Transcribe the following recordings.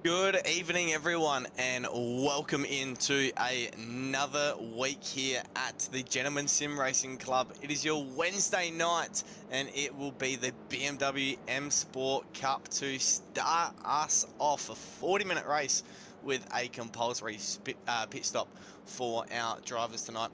Good evening, everyone, and welcome into another week here at the Gentlemen Sim Racing Club. It is your Wednesday night, and it will be the BMW M Sport Cup to start us off a 40-minute race with a compulsory pit stop for our drivers tonight.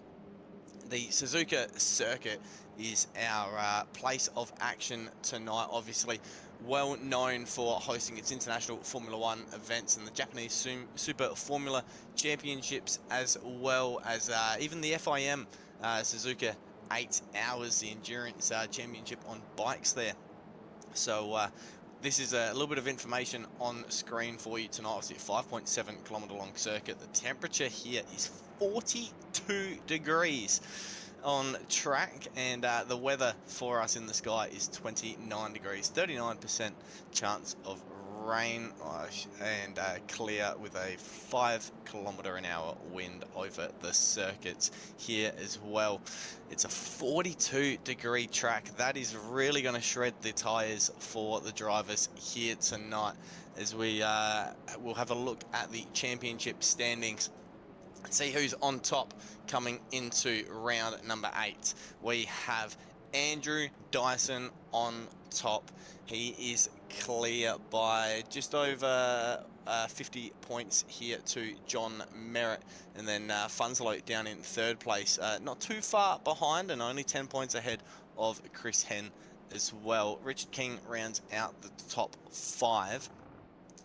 The Suzuka circuit is our place of action tonight, obviously well known for hosting its international Formula One events and the Japanese Super Formula Championships, as well as even the FIM Suzuka 8 Hours, the Endurance Championship on bikes there. So this is a little bit of information on screen for you tonight. Obviously, a 5.7 kilometer long circuit. The temperature here is 42 degrees on track, and the weather for us in the sky is 29 degrees, 39% chance of rain, and clear with a 5 km/h wind over the circuits here as well. It's a 42-degree track. That is really going to shred the tyres for the drivers here tonight, as we will have a look at the championship standings and see who's on top coming into round number 8. We have Andrew Dyson on top. He is clear by just over 50 points here to John Merritt, and then Funslow down in third place, not too far behind and only 10 points ahead of Chris Henn as well. Richard King rounds out the top 5.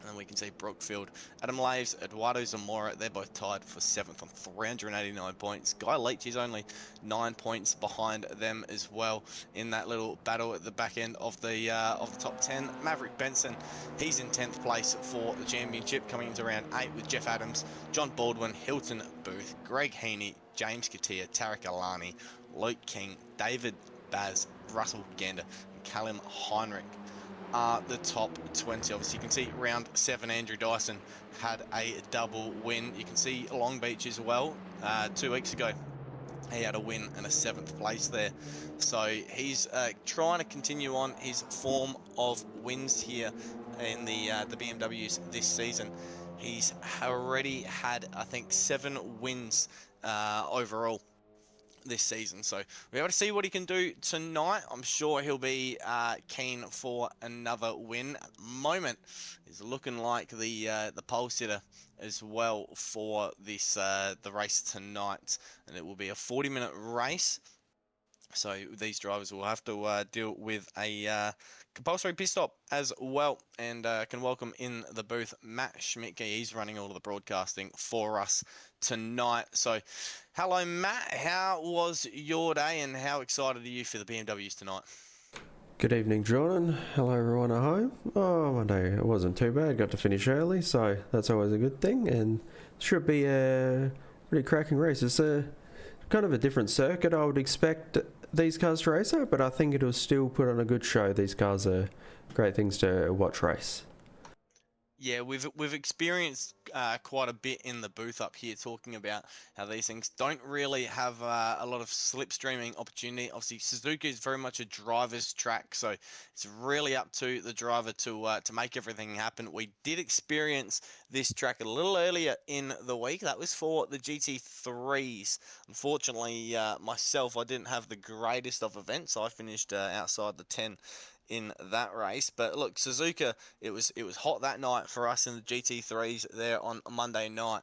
And then we can see Brookfield, Adam Laves, Eduardo Zamora, they're both tied for 7th on 389 points. Guy Leach is only 9 points behind them as well in that little battle at the back end of the top 10. Maverick Benson, he's in 10th place for the championship, coming into round 8 with Jeff Adams, John Baldwin, Hilton Booth, Greg Heaney, James Katia, Tarek Alani, Luke King, David Baz, Russell Gander, and Callum Heinrich are the top 20. Obviously, you can see round 7, Andrew Dyson had a double win. You can see Long Beach as well. 2 weeks ago, he had a win and a 7th place there. So he's trying to continue on his form of wins here in the BMWs this season. He's already had, I think, 7 wins overall this season, so we're able to see what he can do tonight. I'm sure he'll be keen for another win. At the moment, he's looking like the pole sitter as well for this the race tonight, and it will be a 40-minute race. So these drivers will have to deal with a compulsory pit stop as well, and can welcome in the booth Matt Schmidtke. He's running all of the broadcasting for us tonight. So hello, Matt. How was your day, and how excited are you for the BMWs tonight? Good evening, Jordan. Hello, everyone at home. Oh, my day, it wasn't too bad. Got to finish early, so that's always a good thing, and should be a pretty cracking race. It's a kind of a different circuit I would expect these cars to race at, but I think it'll still put on a good show. These cars are great things to watch race. Yeah, we've experienced quite a bit in the booth up here, talking about how these things don't really have a lot of slipstreaming opportunity. Obviously, Suzuka is very much a driver's track, so it's really up to the driver to make everything happen. We did experience this track a little earlier in the week. That was for the GT3s. Unfortunately, myself, I didn't have the greatest of events. I finished outside the 10 in that race, but look, Suzuka, it was hot that night for us in the GT3s there on Monday night,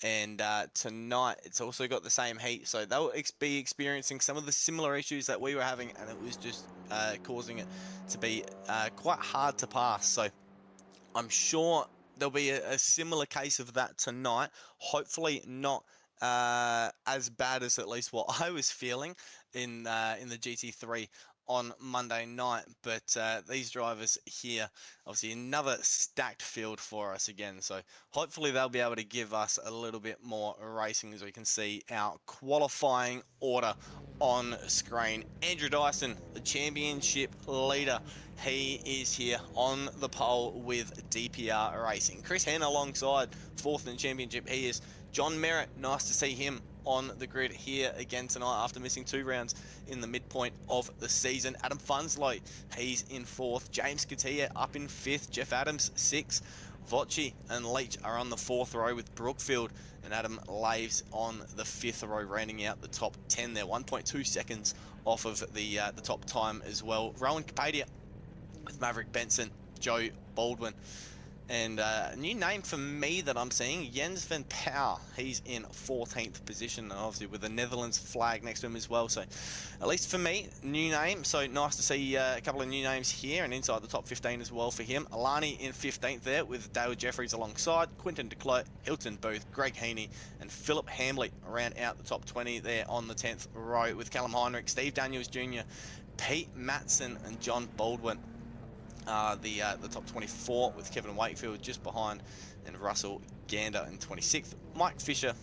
and tonight it's also got the same heat, so they'll be experiencing some of the similar issues that we were having, and it was just causing it to be quite hard to pass. So I'm sure there'll be a similar case of that tonight. Hopefully not as bad as at least what I was feeling in the GT3 on Monday night, but these drivers here, obviously another stacked field for us again, so hopefully they'll be able to give us a little bit more racing, as we can see our qualifying order on screen. Andrew Dyson, the championship leader, he is here on the pole with DPR Racing. Chris Henn alongside 4th in the championship, he is John Merritt. Nice to see him on the grid here again tonight after missing 2 rounds in the midpoint of the season. Adam Funslow, he's in 4th. James Katia up in 5th. Jeff Adams 6th. Voci and Leach are on the 4th row with Brookfield and Adam Laves on the 5th row, rounding out the top 10 there. 1.2 seconds off of the top time as well. Rowan Capadia with Maverick Benson, Joe Baldwin. And a new name for me that I'm seeing, Jens van Pauw. He's in 14th position, and obviously with the Netherlands flag next to him as well. So at least for me, new name. So nice to see a couple of new names here and inside the top 15 as well for him. Alani in 15th there with Dale Jeffries alongside, Quinton de Klerk, Hilton Booth, Greg Heaney, and Philip Hambley around out the top 20 there on the 10th row with Callum Heinrich, Steve Daniels Jr., Pete Matson, and John Baldwin. The top 24 with Kevin Wakefield just behind, and Russell Gander in 26th. Mike Fisher,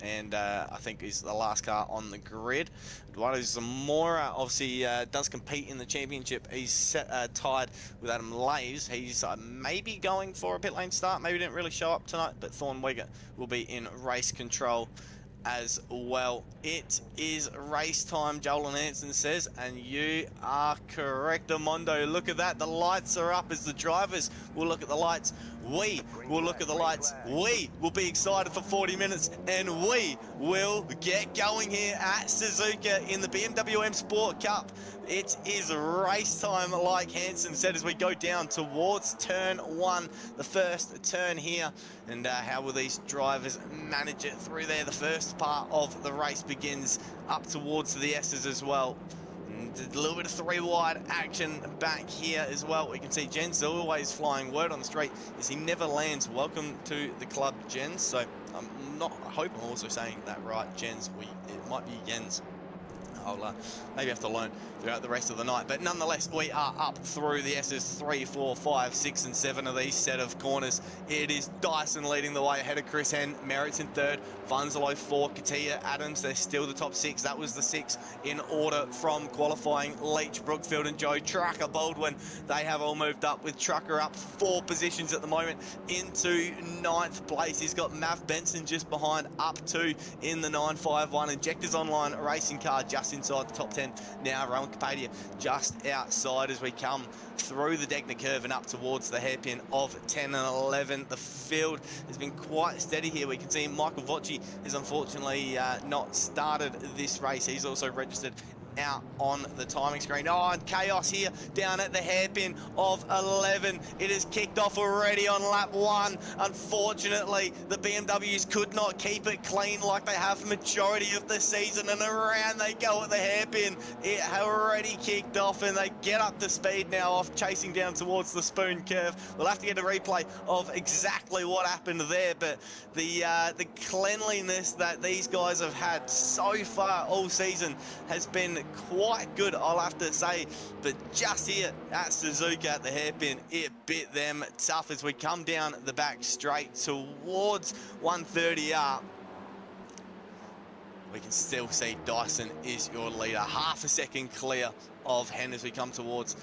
and I think is the last car on the grid. Eduardo Zamora obviously does compete in the championship. He's tied with Adam Laves. He's maybe going for a pit lane start. Maybe didn't really show up tonight, but Thorn Wegger will be in race control as well. It is race time, Joel Hansen says, and you are correct, Amondo. Look at that, the lights are up as the drivers will look at the lights. We will look at the lights. We will be excited for 40 minutes, and we will get going here at Suzuka in the BMW M Sport Cup. It is race time, like Hansen said, as we go down towards turn 1, the first turn here. And how will these drivers manage it through there? The first part of the race begins up towards the S's as well. And a little bit of 3 wide action back here as well. We can see Jens always flying. Word on the street is he never lands. Welcome to the club, Jens. So I hope I'm also saying that right, Jens. It might be Jens. I'll maybe have to learn throughout the rest of the night. But nonetheless, we are up through the S's 3, 4, 5, 6, and 7 of these set of corners. It is Dyson leading the way ahead of Chris Henn. Merritt's in 3rd. Funzalo 4. Katia Adams, they're still the top 6. That was the 6 in order from qualifying. Leach, Brookfield, and Joe Trucker Baldwin. They have all moved up, with Trucker up 4 positions at the moment into 9th place. He's got Mav Benson just behind, up 2 in the 951. Injectors Online racing car just inside the top 10 now. Rowan Capadia just outside as we come through the Degner curve and up towards the hairpin of 10 and 11. The field has been quite steady here. We can see Michael Voci has unfortunately not started this race. He's also registered out on the timing screen. Oh, and chaos here down at the hairpin of 11. It has kicked off already on lap 1. Unfortunately, the BMWs could not keep it clean like they have for majority of the season, and around they go at the hairpin. It had already kicked off, and they get up to speed now off chasing down towards the spoon curve. We'll have to get a replay of exactly what happened there, but the cleanliness that these guys have had so far all season has been quite good, I'll have to say. But just here at Suzuka at the hairpin, it bit them tough as we come down the back straight towards 130 up. We can still see Dyson is your leader, half a second clear of Henn as we come towards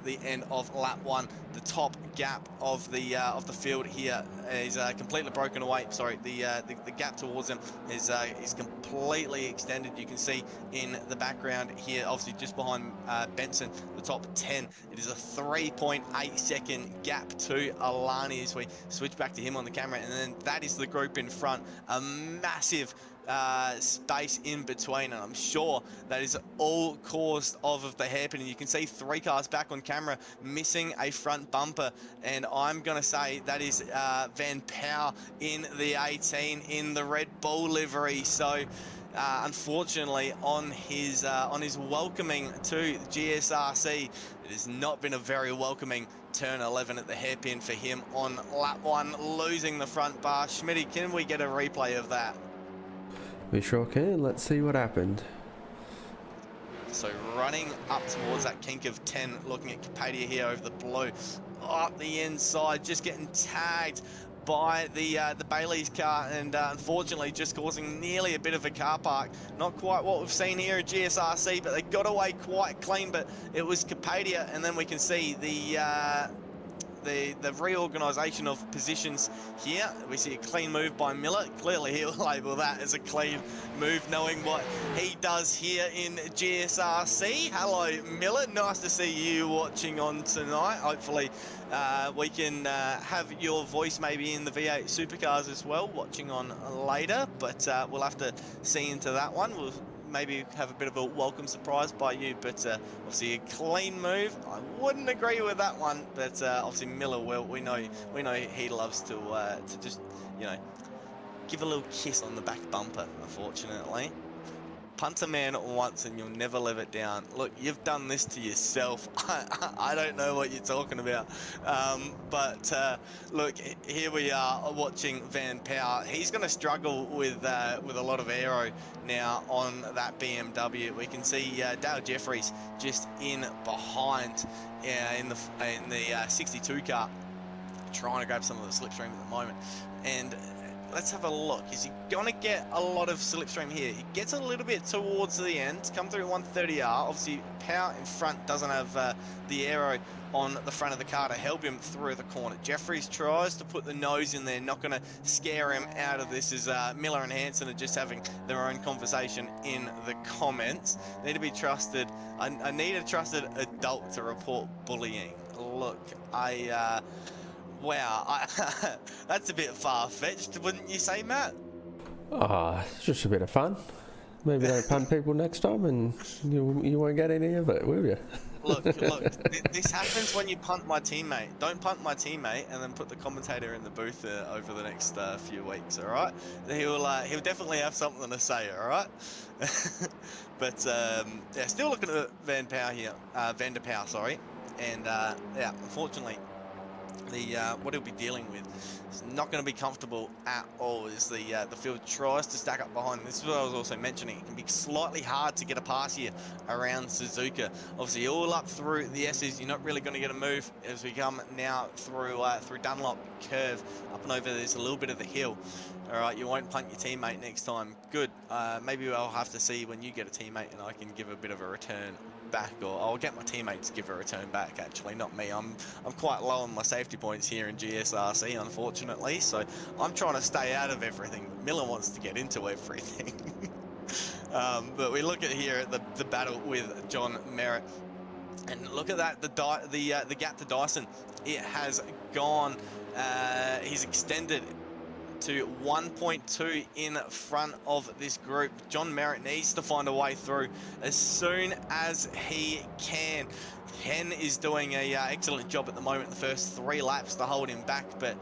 the end of lap 1. The top gap of the field here is completely broken away. Sorry, the gap towards him is completely extended. You can see in the background here, obviously just behind Benson, the top 10. It is a 3.8 second gap to Alani as we switch back to him on the camera, and then that is the group in front. A massive space in between, and I'm sure that is all caused of the hairpin. And you can see 3 cars back on camera missing a front bumper, and I'm gonna say that is Van Pauw in the 18 in the Red Bull livery. So unfortunately on his welcoming to GSRC, it has not been a very welcoming turn 11 at the hairpin for him on lap 1, losing the front bar. Schmitty, can we get a replay of that? We sure can. Let's see what happened. So running up towards that kink of 10, looking at Capadia here over the blue, up the inside, just getting tagged by the Bailey's car, and unfortunately just causing nearly a bit of a car park. Not quite what we've seen here at GSRC, but they got away quite clean. But it was Capadia, and then we can see the the reorganisation of positions here. We see a clean move by Miller. Clearly he'll label that as a clean move, knowing what he does here in GSRC. Hello, Miller. Nice to see you watching on tonight. Hopefully we can have your voice maybe in the V8 Supercars as well, watching on later, but we'll have to see into that one. We'll maybe have a bit of a welcome surprise by you, but obviously a clean move. I wouldn't agree with that one, but obviously Miller, well, we know he loves to just, you know, give a little kiss on the back bumper, unfortunately. Punt a man once and you'll never live it down. Look, you've done this to yourself. I don't know what you're talking about. But look, here we are watching Van Power. He's going to struggle with a lot of aero now on that BMW. We can see Dale Jeffries just in behind in the 62 car, trying to grab some of the slipstream at the moment. And let's have a look. Is he going to get a lot of slipstream here? He gets a little bit towards the end, come through 130R. Obviously, Power in front doesn't have the aero on the front of the car to help him through the corner. Jeffries tries to put the nose in there, not going to scare him out of this, as Miller and Hansen are just having their own conversation in the comments. Need to be trusted. I need a trusted adult to report bullying. Look, wow, that's a bit far-fetched, wouldn't you say, Matt? It's just a bit of fun. Maybe don't punt people next time and you won't get any of it, will you? Look, this happens when you punt my teammate. Don't punt my teammate and then put the commentator in the booth over the next few weeks, all right? He'll definitely have something to say, all right? But, yeah, still looking at Van Power here, Vander Power, sorry. And, yeah, unfortunately, what he'll be dealing with is not going to be comfortable at all, as the field tries to stack up behind him. This is what I was also mentioning. It can be slightly hard to get a pass here around Suzuka. Obviously, all up through the S's, you're not really going to get a move as we come now through Dunlop curve up and over. There's a little bit of the hill. All right, you won't punt your teammate next time. Good. Maybe I'll have to see when you get a teammate and I can give a bit of a return back, or I'll get my teammate to give a return back, actually, not me. I'm quite low on my safety points here in GSRC, unfortunately, so I'm trying to stay out of everything. Miller wants to get into everything. But we look at here at the battle with John Merritt, and look at that, the gap to Dyson, it has gone, he's extended to 1.2 in front of this group. John Merritt needs to find a way through as soon as he can. Hen is doing a excellent job at the moment, the first 3 laps to hold him back, but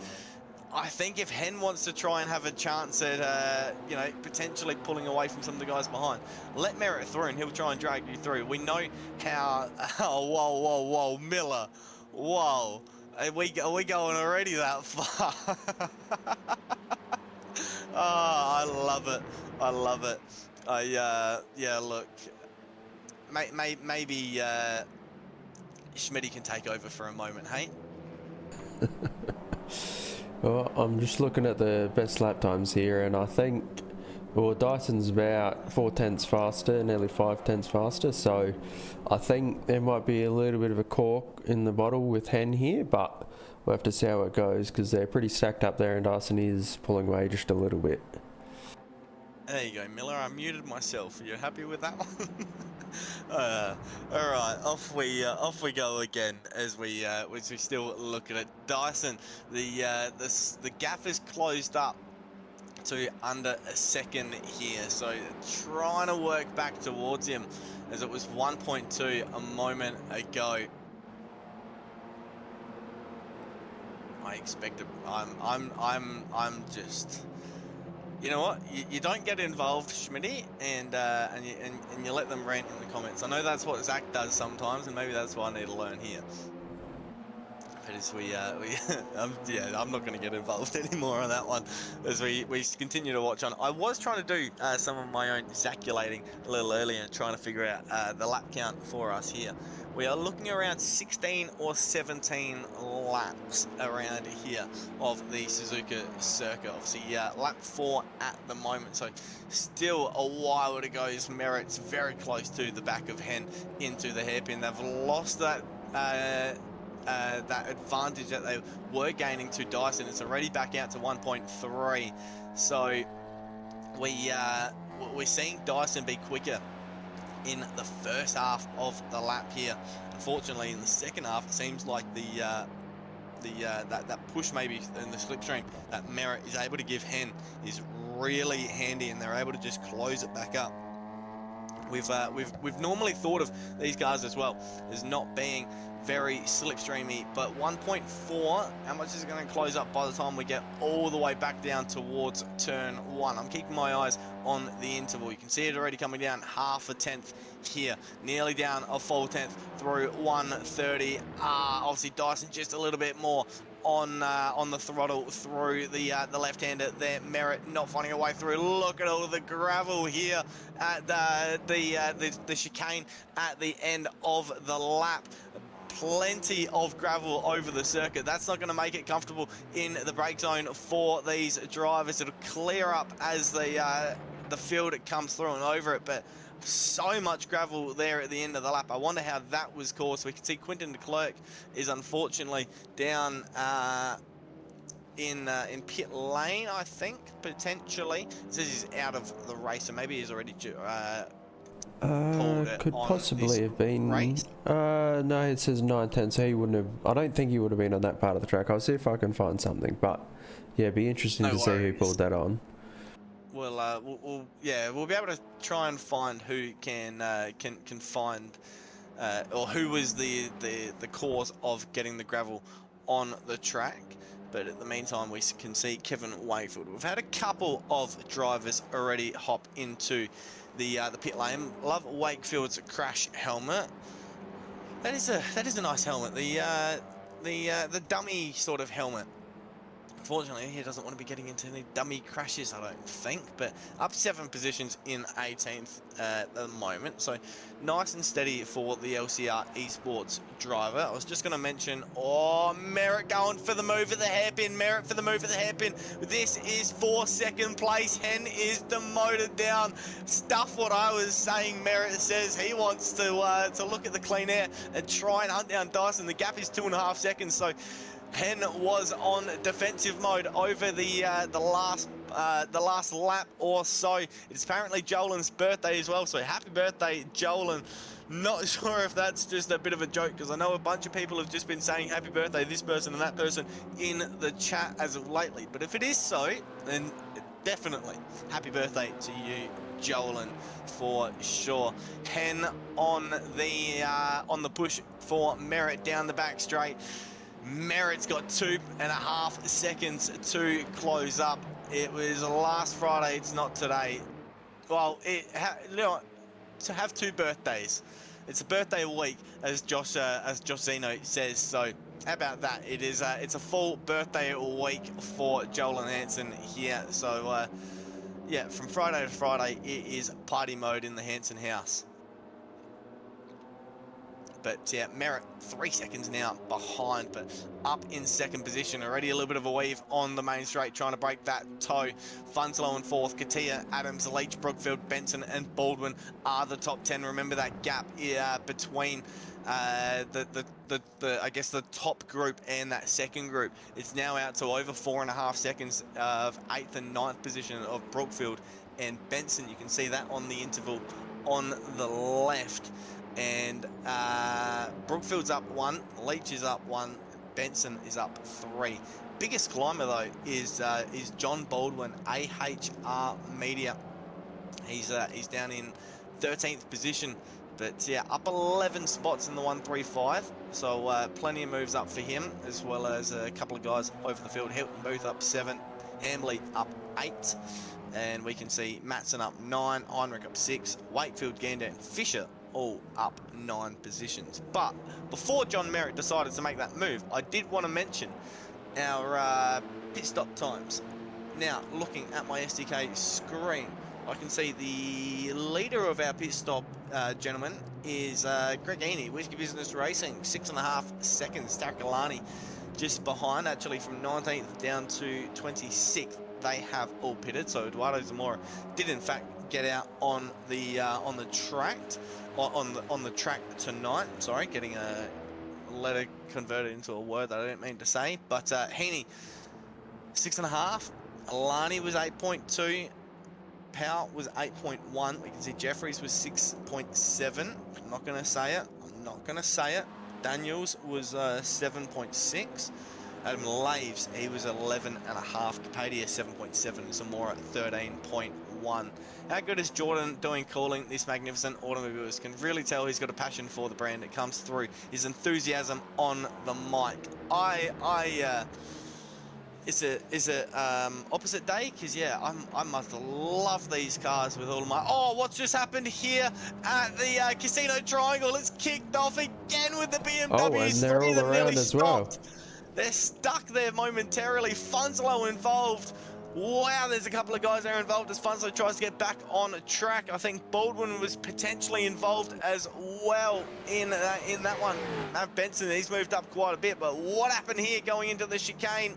I think if Hen wants to try and have a chance at, you know, potentially pulling away from some of the guys behind, let Merritt through and he'll try and drag you through. We know how, oh, whoa, Miller, whoa. Are we going already that far? Oh, I love it. I love it. Yeah, look, maybe Schmitty can take over for a moment, hey? Well, I'm just looking at the best lap times here, and I think, well, Dyson's about 4/10 faster, nearly 5/10 faster, so I think there might be a little bit of a cork in the bottle with Hen here, but we'll have to see how it goes, because they're pretty stacked up there, and Dyson is pulling away just a little bit. There you go, Miller. I muted myself. Are you happy with that one? All right, off we go again as we still look at it. Dyson, the gap is closed up to under a second here, so trying to work back towards him, as it was 1.2 a moment ago. I expected. I'm just. You know what? You don't get involved, Schmitty, and you let them rant in the comments. I know that's what Zach does sometimes, and maybe that's what I need to learn here. But as I'm not going to get involved anymore on that one, as we continue to watch on. I was trying to do some of my own Zaculating a little earlier and trying to figure out the lap count for us here. We are looking around 16 or 17 laps around here of the Suzuka circuit. Obviously, lap 4 at the moment, so still a while to go. As Merritt's very close to the back of Hen into the hairpin. They've lost that that advantage that they were gaining to Dyson. It's already back out to 1.3. So we're seeing Dyson be quicker in the first half of the lap here. Unfortunately, in the second half, it seems like that push maybe in the slipstream that Merritt is able to give Hen is really handy, and they're able to just close it back up. We've normally thought of these cars as well as not being very slipstreamy, but 1.4, how much is it going to close up by the time we get all the way back down towards turn 1? I'm keeping my eyes on the interval. You can see it already coming down half a tenth here, nearly down a full tenth through 130. Obviously Dyson just a little bit more on the throttle through the left-hander there. Merritt not finding a way through. Look at all the gravel here at the chicane at the end of the lap. Plenty of gravel over the circuit. That's not going to make it comfortable in the brake zone for these drivers. It'll clear up as the field it comes through and over it, but so much gravel there at the end of the lap. I wonder how that was caused. We can see Quinton de Klerk is unfortunately down in pit lane, I think, potentially. It says he's out of the race, so maybe he's already could possibly have been race. No, it says 9:10, so he wouldn't have. I don't think he would have been on that part of the track. I'll see if I can find something, but yeah, it'd be interesting to see who pulled that on. We'll be able to try and find who can find or who was the cause of getting the gravel on the track. But in the meantime, we can see Kevin Wakefield. We've had a couple of drivers already hop into the pit lane. Love Wakefield's crash helmet. That is a nice helmet. The dummy sort of helmet. Unfortunately, he doesn't want to be getting into any dummy crashes, I don't think, but up 7 positions in 18th at the moment, so nice and steady for the LCR Esports driver. I was just going to mention, Merritt going for the move at the hairpin, Merritt for the move at the hairpin. This is for second place. Hen is demoted down. Stuff what I was saying. Merritt says he wants to look at the clean air and try and hunt down Dyson. The gap is 2.5 seconds, so Hen was on defensive mode over the last lap or so. It's apparently Jolin's birthday as well, so happy birthday, Jolin. Not sure if that's just a bit of a joke, because I know a bunch of people have just been saying happy birthday, this person and that person, in the chat as of lately. But if it is so, then definitely happy birthday to you, Jolin, for sure. Hen on the push for Merritt down the back straight. Merritt's got 2.5 seconds to close up. It was last Friday, it's not today. Well, to have 2 birthdays. It's a birthday week, as Josh Zeno says. So how about that? It's a full birthday week for Joel Hansen here. So yeah, from Friday to Friday, it is party mode in the Hansen house. But yeah, Merritt 3 seconds now behind, but up in second position. Already a little bit of a weave on the main straight, trying to break that toe. Funslow in fourth. Katia, Adams, Leach, Brookfield, Benson, and Baldwin are the top 10. Remember that gap between I guess the top group and that second group. It's now out to over 4.5 seconds of 8th and 9th position of Brookfield and Benson. You can see that on the interval on the left. And Brookfield's up 1, Leach is up 1, Benson is up 3. Biggest climber though is John Baldwin, AHR Media. He's down in 13th position, but yeah, up 11 spots in the 135. So plenty of moves up for him, as well as a couple of guys over the field. Hilton Booth up 7, Hamley up 8. And we can see Matson up 9, Heinrich up 6, Wakefield, Gander, and Fisher all up 9 positions. But before John Merritt decided to make that move, I did want to mention our pit stop times. Now, looking at my SDK screen, I can see the leader of our pit stop, gentlemen, is Greg Eny, Whiskey Business Racing, 6.5 seconds. Takalani just behind, actually from 19th down to 26th. They have all pitted, so Eduardo Zamora did in fact get out on the track. On the track tonight. Sorry, getting a letter converted into a word that I didn't mean to say. But Heaney, 6.5. Alani was 8.2. Powell was 8.1. We can see Jeffries was 6.7. I'm not going to say it. I'm not going to say it. Daniels was 7.6. Adam Laves, he was 11.5. Capadia 7.7. Zamora 13.1. How good is Jordan doing calling this magnificent automobiles? Can really tell he's got a passion for the brand. It comes through his enthusiasm on the mic. Is it opposite day? Because yeah, I must love these cars with all of my. Oh, what's just happened here at the Casino Triangle? It's kicked off again with the Oh, and BMWs. they're Three of all them nearly around as well. stopped. They're stuck there momentarily. Funslow involved. Wow, there's a couple of guys there involved as Funslow tries to get back on track. I think Baldwin was potentially involved as well in that one. Matt Benson, he's moved up quite a bit, but what happened here going into the chicane?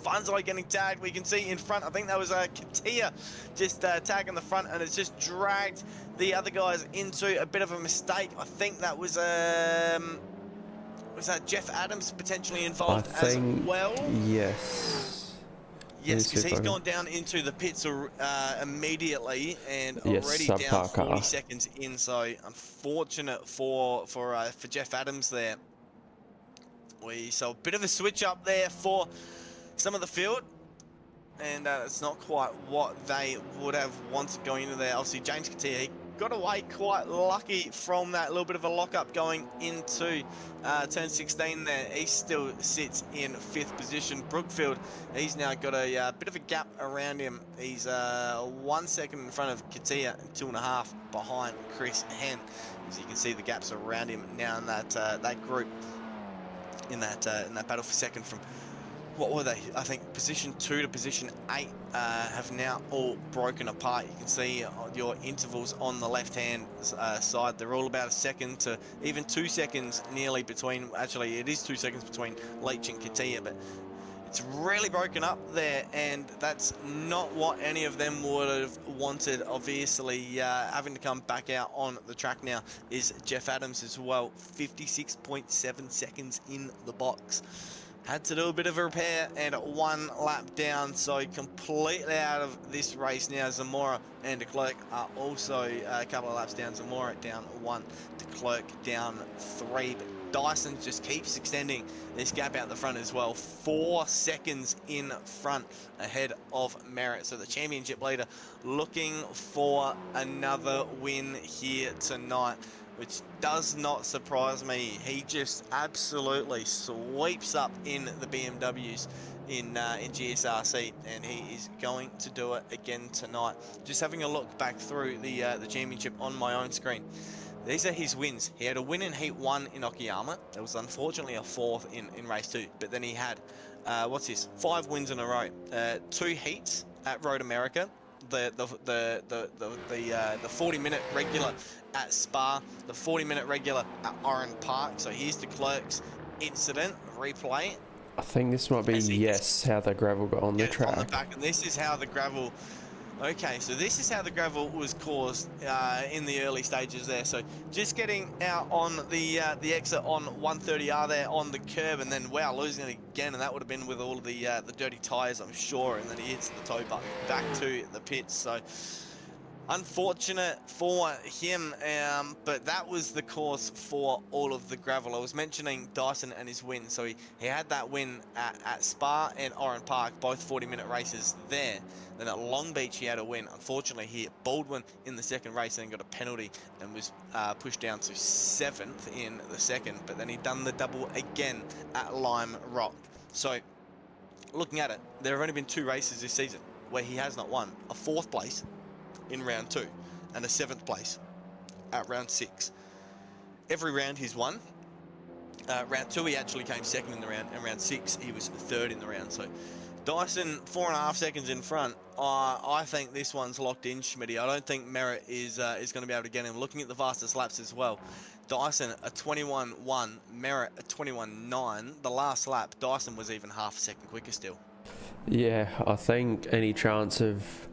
Funslow getting tagged. We can see in front, I think that was Katia just tagging the front, and it's just dragged the other guys into a bit of a mistake. I think that was that Jeff Adams potentially involved as well? Yes. Yes, because he's gone down into the pits immediately and already yes, down 40 car. seconds in. So unfortunate for Jeff Adams there. We saw a bit of a switch up there for some of the field, and it's not quite what they would have wanted going into there. Obviously, James Katia, he got away quite lucky from that little bit of a lockup going into turn 16 there. He still sits in 5th position. Brookfield, he's now got a bit of a gap around him. He's 1 second in front of Katia and 2.5 behind Chris Henn. As you can see, the gaps around him now in that group in that battle for second from. What were they? I think position 2 to position 8 have now all broken apart. You can see your intervals on the left-hand side. They're all about a second to even 2 seconds nearly between. Actually, it is 2 seconds between Leach and Katia, but it's really broken up there, and that's not what any of them would have wanted. Obviously, having to come back out on the track now is Jeff Adams as well. 56.7 seconds in the box. Had to do a bit of a repair and 1 lap down, so completely out of this race now. Zamora and de Klerk are also a couple of laps down. Zamora down 1, de Klerk down 3. But Dyson just keeps extending this gap out the front as well. 4 seconds in front ahead of Merritt. So the championship leader looking for another win here tonight, which does not surprise me. He just absolutely sweeps up in the BMWs in GSRC, and he is going to do it again tonight. Just having a look back through the championship on my own screen. These are his wins. He had a win in Heat 1 in Okayama. There was unfortunately a 4th in Race 2, but then he had, 5 wins in a row. 2 heats at Road America. The 40-minute regular at Spa, the 40-minute regular at Oran Park. So here's de Klerk's incident replay. I think this might be how the gravel got on the track. On the back, and this is how the gravel. Okay, so this is how the gravel was caused in the early stages there. So just getting out on the exit on 130R there on the curb, and then wow, losing it again, and that would have been with all of the dirty tyres, I'm sure, and then he hits the tow button back to the pits. So unfortunate for him, but that was the cause for all of the gravel. I was mentioning Dyson and his win. So he had that win at Spa and Oran Park, both 40-minute races there. Then at Long Beach, he had a win. Unfortunately, he hit Baldwin in the second race and got a penalty and was pushed down to 7th in the second. But then he'd done the double again at Lime Rock. So looking at it, there have only been 2 races this season where he has not won. A 4th place in round 2 and a 7th place at round 6. Every round he's won. Round 2 he actually came 2nd in the round, and round 6 he was 3rd in the round. So Dyson 4.5 seconds in front. I think this one's locked in, Schmitty. I don't think Merritt is going to be able to get him. Looking at the fastest laps as well, Dyson a 21.1, Merritt a 21.9. The last lap, Dyson was even half a second quicker still. Yeah, I think any chance of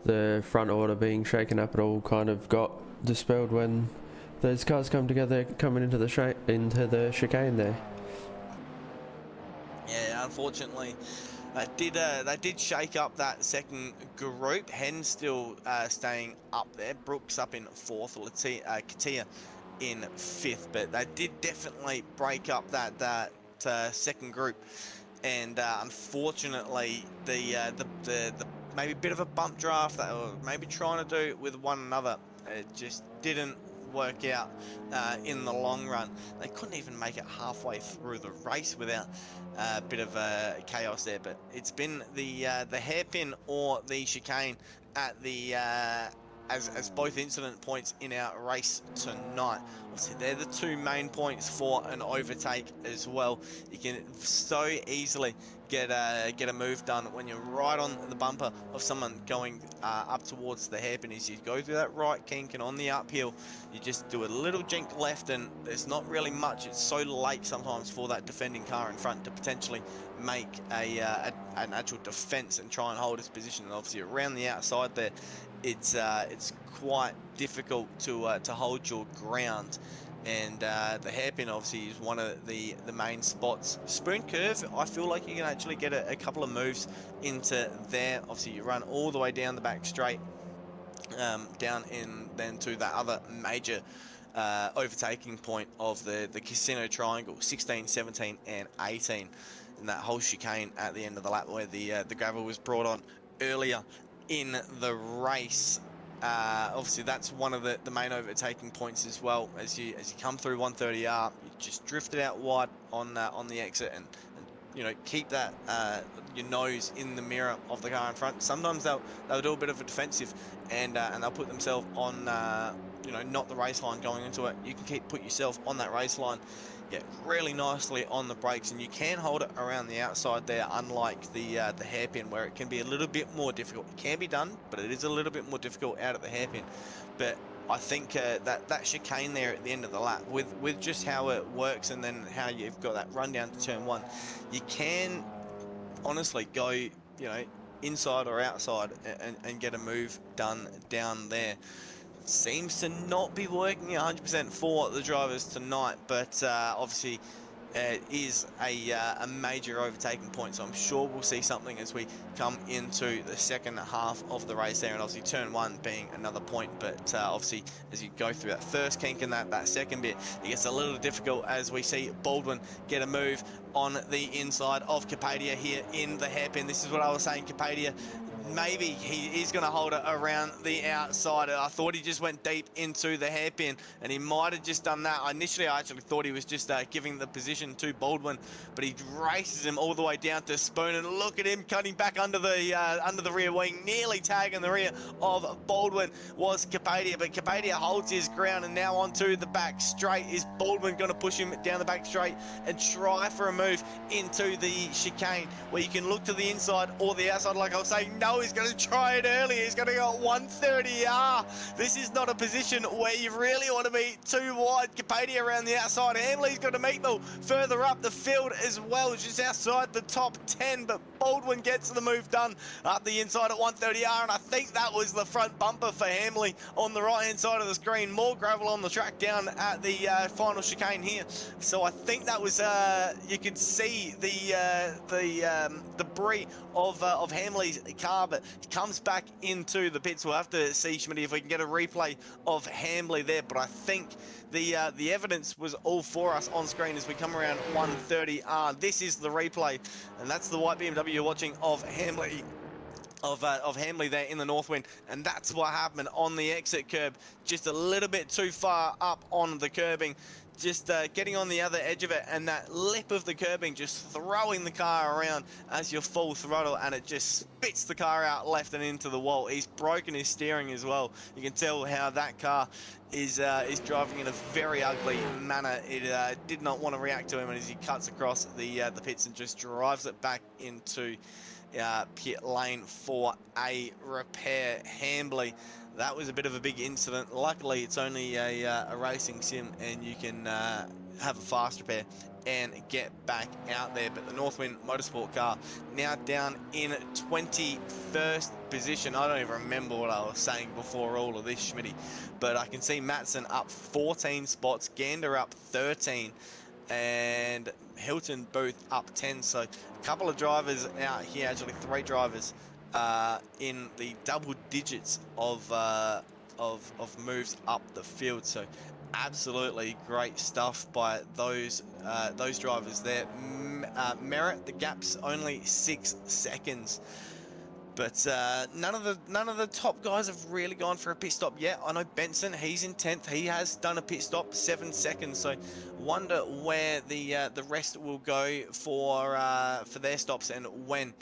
the front order being shaken up at all kind of got dispelled when those cars come together coming into the chicane there. Yeah, unfortunately, they did shake up that second group. Hen still staying up there. Brooks up in fourth. Katia in fifth. But they did definitely break up that second group. And unfortunately, the maybe a bit of a bump draft that they were maybe trying to do with one another, it just didn't work out in the long run. They couldn't even make it halfway through the race without a bit of chaos there. But it's been the hairpin or the chicane at the as both incident points in our race tonight. Obviously, they're the two main points for an overtake as well. You can so easily get a move done when you're right on the bumper of someone going up towards the hairpin. As you go through that right kink and on the uphill, you just do a little jink left, and there's not really much. It's so late sometimes for that defending car in front to potentially make an actual defense and try and hold its position. And obviously around the outside there, it's quite difficult to hold your ground. And the hairpin obviously is one of the main spots. Spoon curve, I feel like you can actually get a couple of moves into there. Obviously you run all the way down the back straight, down in then to that other major overtaking point of the casino triangle, 16, 17 and 18, and that whole chicane at the end of the lap where the gravel was brought on earlier in the race. Obviously that's one of the main overtaking points as well. As you come through 130R, you just drift it out wide on the exit, and you know, keep that your nose in the mirror of the car in front. Sometimes they'll do a bit of a defensive, and they'll put themselves on you know, not the race line going into it. You can put yourself on that race line, get really nicely on the brakes, and you can hold it around the outside there, unlike the hairpin, where it can be a little bit more difficult. It can be done, but it is a little bit more difficult out at the hairpin. But I think that chicane there at the end of the lap, with just how it works, and then how you've got that run down to turn one, you can honestly go, you know, inside or outside and get a move done down there. Seems to not be working 100% for the drivers tonight, but obviously it is a major overtaking point, so I'm sure we'll see something as we come into the second half of the race there, and obviously turn one being another point. But obviously as you go through that first kink and that second bit, it gets a little difficult as we see Baldwin get a move on the inside of Capadia here in the hairpin. This is what I was saying, Capadia, maybe he is going to hold it around the outside. I thought he just went deep into the hairpin, and he might have just done that. Initially, I actually thought he was just giving the position to Baldwin, but he races him all the way down to Spoon, and look at him cutting back under the rear wing, nearly tagging the rear of Baldwin was Capadia, but Capadia holds his ground, and now onto the back straight. Is Baldwin going to push him down the back straight and try for a move into the chicane, where you can look to the inside or the outside? Like I was saying, no, he's going to try it early. He's going to go at 130R. This is not a position where you really want to be too wide. Capadia around the outside. Hamley's got to meet though further up the field as well, just outside the top 10, but Baldwin gets the move done up the inside at 130R, and I think that was the front bumper for Hamley on the right hand side of the screen. More gravel on the track down at the final chicane here, so I think that was you could see the debris of Hamley's car, but he comes back into the pits. We'll have to see, Schmitty, if we can get a replay of Hamley there, but I think the evidence was all for us on screen as we come around 130R. This is the replay, and that's the white BMW you're watching of Hamley. Of Hamley there in the north wind, and that's what happened on the exit curb, just a little bit too far up on the curbing, just getting on the other edge of it, and that lip of the curbing just throwing the car around as you full throttle, and it just spits the car out left and into the wall. He's broken his steering as well. You can tell how that car is driving in a very ugly manner. It did not want to react to him, and as he cuts across the pits and just drives it back into pit lane for a repair. Hamley, that was a bit of a big incident. Luckily it's only a racing sim, and you can have a fast repair and get back out there. But the Northwind Motorsport car now down in 21st position. I don't even remember what I was saying before all of this, Schmitty. But I can see Matson up 14 spots, Gander up 13, and Hilton Booth up 10. So a couple of drivers out here, actually 3 drivers in the double digits of moves up the field. So absolutely great stuff by those drivers there. Merritt, the gap's only 6 seconds. But none of the top guys have really gone for a pit stop yet. I know Benson, he's in 10th. He has done a pit stop, 7 seconds. So wonder where the rest will go for their stops and when.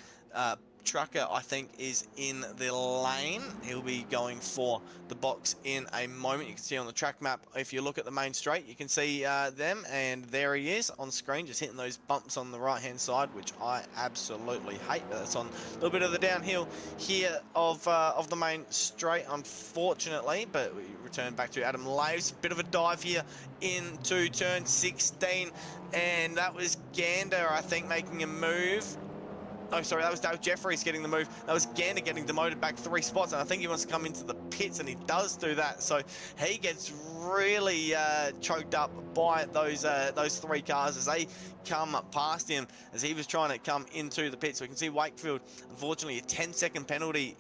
Trucker, I think, is in the lane. He'll be going for the box in a moment. You can see on the track map, if you look at the main straight, you can see them, and there he is on screen, just hitting those bumps on the right-hand side, which I absolutely hate. That's on a little bit of the downhill here of the main straight, unfortunately, but we return back to Adam Laves. Bit of a dive here into turn 16, and that was Gander, I think, making a move. Oh, sorry, that was Dale Jeffries getting the move. That was Gander getting demoted back 3 spots, and I think he wants to come into the pits, and he does do that. So he gets really choked up by those 3 cars as they come past him as he was trying to come into the pits. So we can see Wakefield, unfortunately, a 10-second penalty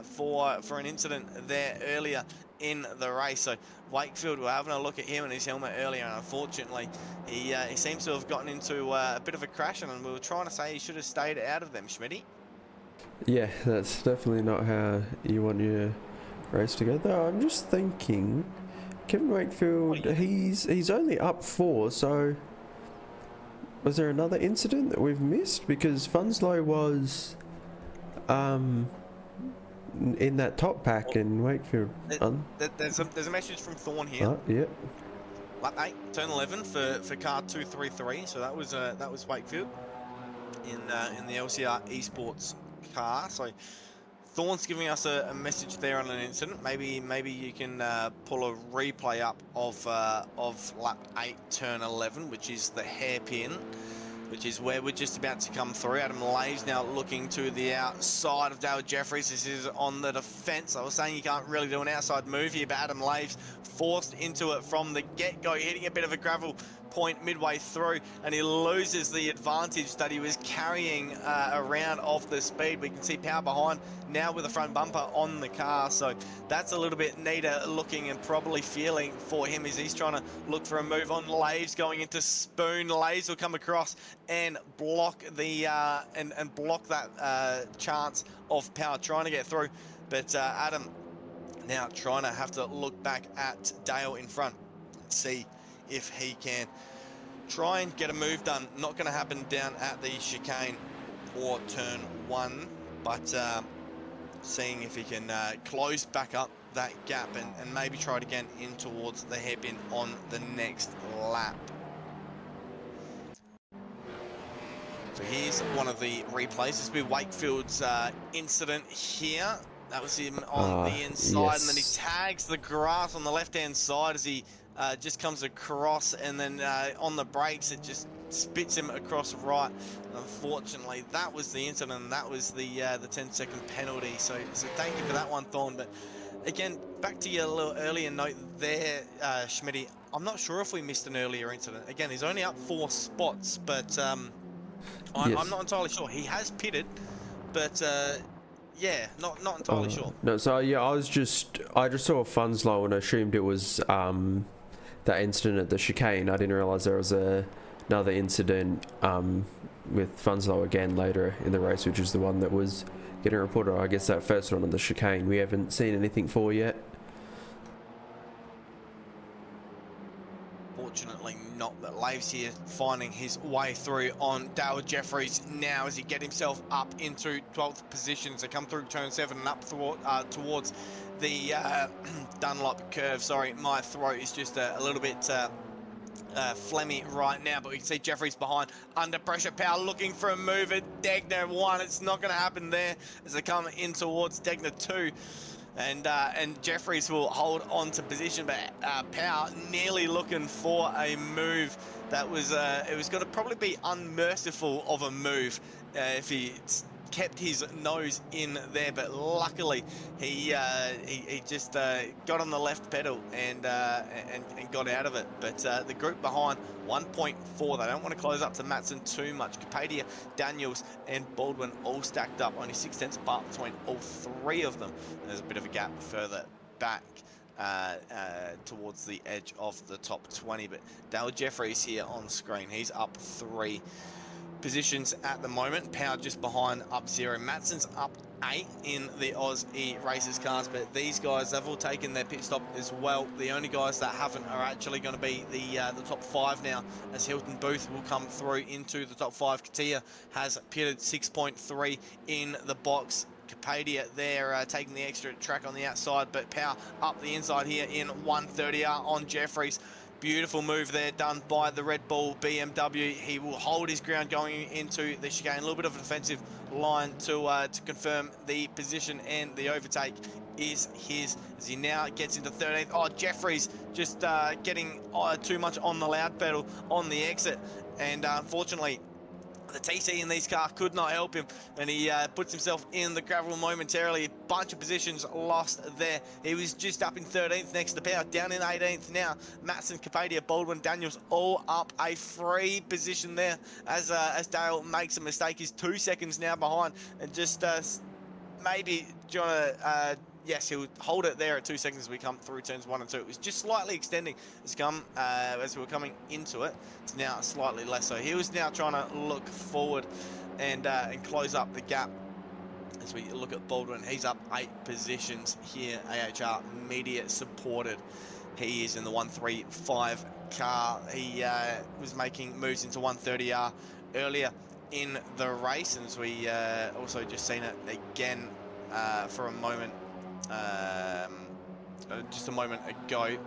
for an incident there earlier in the race. So Wakefield, we're having a look at him and his helmet earlier, and unfortunately he seems to have gotten into a bit of a crash, and we were trying to say he should have stayed out of them, Schmitty. Yeah, that's definitely not how you want your race to go. Though I'm just thinking, Kevin Wakefield, he's only up 4, so was there another incident that we've missed? Because Funslow was in that top pack in Wakefield. There's a message from Thorn here. Yep. Lap 8, turn 11 for car 233. So that was Wakefield in the LCR Esports car. So Thorn's giving us a message there on an incident. Maybe you can pull a replay up of lap 8, turn 11, which is the hairpin, which is where we're just about to come through. Adam Laves now looking to the outside of Dale Jeffries. This is on the defence. I was saying you can't really do an outside move here, but Adam Laves forced into it from the get-go, hitting a bit of a gravel point midway through, and he loses the advantage that he was carrying around off the speed. We can see power behind now with the front bumper on the car, so that's a little bit neater looking and probably feeling for him as he's trying to look for a move on. Laves going into Spoon. Laves will come across and block the and block that chance of power trying to get through, but Adam now trying to have to look back at Dale in front and see if he can try and get a move done. Not going to happen down at the chicane or turn 1, but seeing if he can close back up that gap and maybe try it again in towards the hairpin on the next lap. So here's one of the replays. This will be Wakefield's incident here. That was him on the inside, yes. And then he tags the grass on the left-hand side as he just comes across, and then on the brakes it just spits him across right. And unfortunately, that was the incident, and that was the 10-second penalty. So thank you for that one, Thorn. But again, back to your little earlier note there, Schmitty. I'm not sure if we missed an earlier incident. Again, he's only up 4 spots, but I'm not entirely sure. He has pitted, but yeah, not entirely sure. No, so yeah, I just saw Funslow and assumed it was that incident at the chicane. I didn't realise there was another incident with Funslow again later in the race, which is the one that was getting reported. I guess that first one on the chicane we haven't seen anything for yet. Fortunately not, but Laves here finding his way through on Dale Jeffries now as he get himself up into 12th position. So come through turn 7 and up towards the Dunlop curve. Sorry, my throat is just a little bit phlegmy right now, but we can see Jeffries behind, under pressure. Power looking for a move at Degner 1. It's not going to happen there as they come in towards Degner 2. And Jeffries will hold on to position, but Power nearly looking for a move that was it was going to probably be unmerciful of a move if he kept his nose in there, but luckily he just got on the left pedal and got out of it. But the group behind 1.4, they don't want to close up to Matson too much. Capadia, Daniels and Baldwin all stacked up, only 6 tenths apart between all three of them. There's a bit of a gap further back towards the edge of the top 20, but Dale Jeffries here on screen, he's up 3 positions at the moment. Power just behind, up 0. Matson's up 8 in the Aussie Racers cars, but these guys, they've all taken their pit stop as well. The only guys that haven't are actually going to be the top 5 now, as Hilton Booth will come through into the top 5. Katia has pitted 6.3 in the box. Capadia there taking the extra track on the outside, but Power up the inside here in 130R on Jeffries. Beautiful move there done by the Red Bull BMW. He will hold his ground going into the chicane. A little bit of an offensive line to confirm the position, and the overtake is his as he now gets into 13th. Oh, Jeffries just getting too much on the loud pedal on the exit, and unfortunately the TC in these cars could not help him, and he puts himself in the gravel momentarily. A bunch of positions lost there. He was just up in 13th next to Power, down in 18th now. Matson, Capadia, Baldwin, Daniels all up a free position there as Dale makes a mistake. He's 2 seconds now behind, and just maybe yes, he'll hold it there at 2 seconds as we come through turns 1 and 2. It was just slightly extending as we were coming into it. It's now slightly less. So he was now trying to look forward and close up the gap. As we look at Baldwin, he's up 8 positions here. AHR Media supported. He is in the 135 car. He was making moves into 130R earlier in the race, and as we also just seen it again for a moment. Just a moment ago,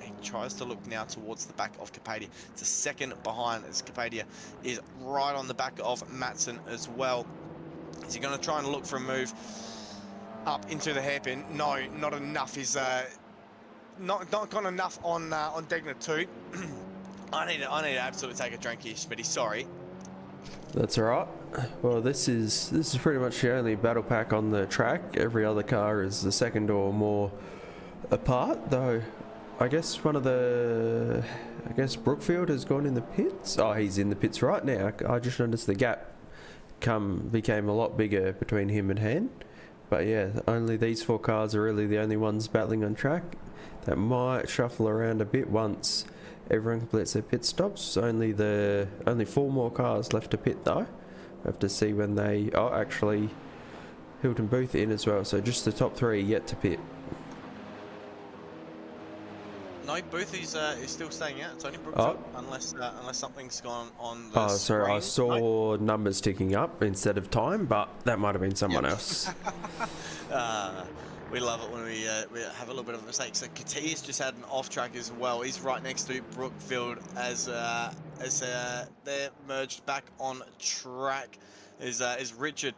he tries to look now towards the back of Capadia. It's a second behind, as Capadia is right on the back of Matson as well. Is he going to try and look for a move up into the hairpin? No, not enough. He's not got enough on Degner 2. I need to absolutely take a drink here, Smitty. Sorry. That's all right. Well, this is pretty much the only battle pack on the track. Every other car is a second or more apart, though. I guess Brookfield has gone in the pits. Oh, he's in the pits right now. I just noticed the gap became a lot bigger between him and Han. But yeah, only these 4 cars are really the only ones battling on track. That might shuffle around a bit once everyone completes their pit stops. Only 4 more cars left to pit though. We have to see when they... Oh, actually, Hilton Booth in as well. So just the top 3 yet to pit. No, Booth is still staying out. It's only Brookfield, unless something's gone on the Oh, sorry, screen. I saw numbers ticking up instead of time, but that might have been someone else. We love it when we have a little bit of a mistake. So Katia's just had an off track as well. He's right next to Brookfield as they're merged back on track. Is Richard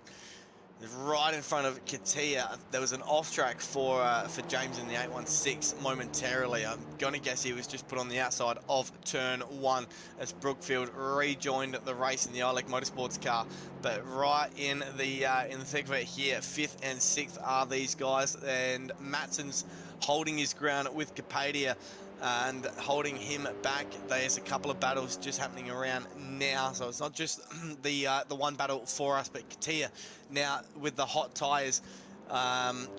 right in front of Katia. There was an off track for James in the 816 momentarily. I'm gonna guess he was just put on the outside of turn 1 as Brookfield rejoined the race in the ILEC Motorsports car. But right in the thick of it here, 5th and 6th are these guys, and Matson's holding his ground with Capadia and holding him back. There's a couple of battles just happening around now, so it's not just the one battle for us, but Katia now with the hot tires,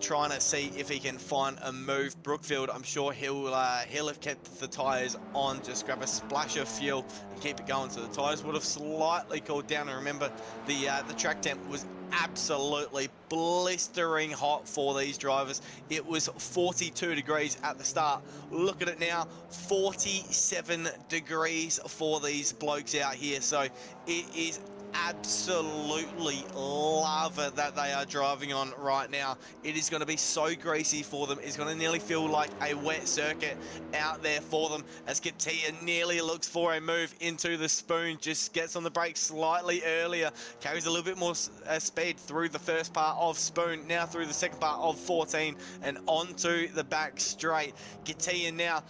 trying to see if he can find a move. Brookfield, I'm sure he'll have kept the tires on, just grab a splash of fuel and keep it going. So the tires would have slightly cooled down, and remember the track temp was absolutely blistering hot for these drivers. It was 42 degrees at the start. Look at it now, 47 degrees for these blokes out here. So it is absolutely lava that they are driving on right now. It is going to be so greasy for them. It's going to nearly feel like a wet circuit out there for them, as Katia nearly looks for a move into the spoon, just gets on the brakes slightly earlier, carries a little bit more speed through the first part of spoon, now through the second part of 14 and onto the back straight. Katia now